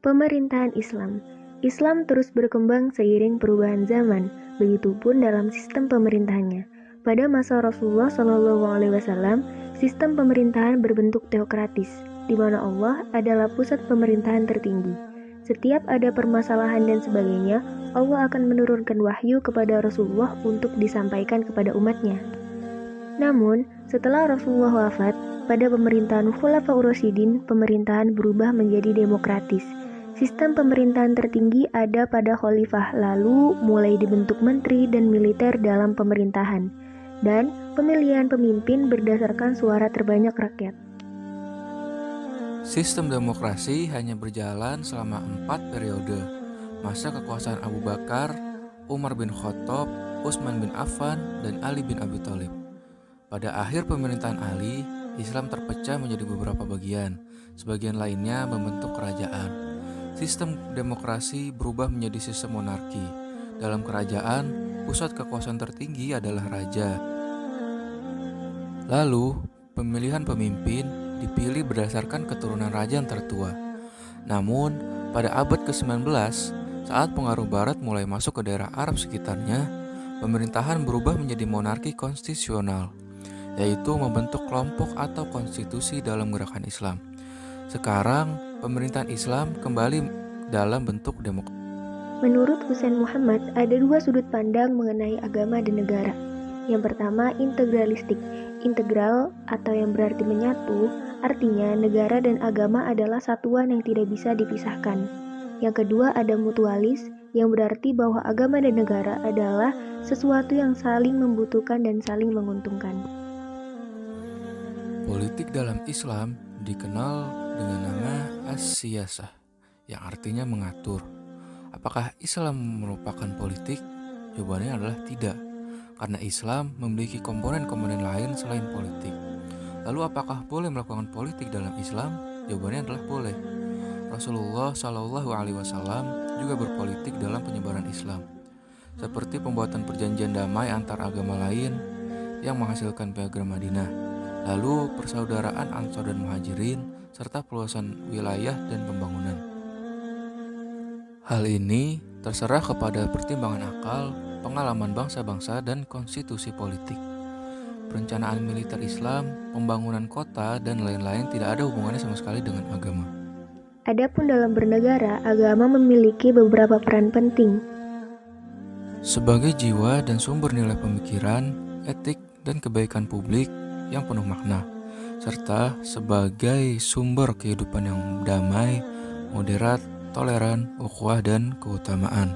Pemerintahan Islam. Islam terus berkembang seiring perubahan zaman, begitupun dalam sistem pemerintahannya. Pada masa Rasulullah SAW, sistem pemerintahan berbentuk teokratis, di mana Allah adalah pusat pemerintahan tertinggi. Setiap ada permasalahan dan sebagainya, Allah akan menurunkan wahyu kepada Rasulullah untuk disampaikan kepada umatnya. Namun, setelah Rasulullah wafat, pada pemerintahan Khulafaur Rasyidin, pemerintahan berubah menjadi demokratis. Sistem pemerintahan tertinggi ada pada khalifah, lalu mulai dibentuk menteri dan militer dalam pemerintahan, dan pemilihan pemimpin berdasarkan suara terbanyak rakyat. Sistem demokrasi hanya berjalan selama 4 periode, masa kekuasaan Abu Bakar, Umar bin Khattab, Utsman bin Affan, dan Ali bin Abi Thalib. Pada akhir pemerintahan Ali, Islam terpecah menjadi beberapa bagian, sebagian lainnya membentuk kerajaan. Sistem demokrasi berubah menjadi sistem monarki. Dalam kerajaan, pusat kekuasaan tertinggi adalah raja. Lalu, pemilihan pemimpin dipilih berdasarkan keturunan raja yang tertua. Namun, pada abad ke-19, saat pengaruh barat mulai masuk ke daerah Arab sekitarnya, pemerintahan berubah menjadi monarki konstitusional, yaitu membentuk kelompok atau konstitusi dalam gerakan Islam. Sekarang, pemerintahan Islam kembali dalam bentuk demokrasi. Menurut Husain Muhammad, ada dua sudut pandang mengenai agama dan negara. Yang pertama, integralistik. Integral atau yang berarti menyatu, artinya negara dan agama adalah satuan yang tidak bisa dipisahkan. Yang kedua, ada mutualis, yang berarti bahwa agama dan negara adalah sesuatu yang saling membutuhkan dan saling menguntungkan. Politik dalam Islam dikenal dengan nama as-siyasah, yang artinya mengatur. Apakah Islam merupakan politik? Jawabannya adalah tidak, karena Islam memiliki komponen-komponen lain selain politik. Lalu apakah boleh melakukan politik dalam Islam? Jawabannya adalah boleh. Rasulullah SAW juga berpolitik dalam penyebaran Islam, seperti pembuatan perjanjian damai antar agama lain yang menghasilkan piagam Madinah, lalu persaudaraan Ansor dan Muhajirin, serta peluasan wilayah dan pembangunan. Hal ini terserah kepada pertimbangan akal, pengalaman bangsa-bangsa, dan konstitusi politik. Perencanaan militer Islam, pembangunan kota, dan lain-lain tidak ada hubungannya sama sekali dengan agama. Adapun dalam bernegara, agama memiliki beberapa peran penting. Sebagai jiwa dan sumber nilai pemikiran, etik, dan kebaikan publik yang penuh makna, serta sebagai sumber kehidupan yang damai, moderat, toleran, ukhuwah, dan keutamaan.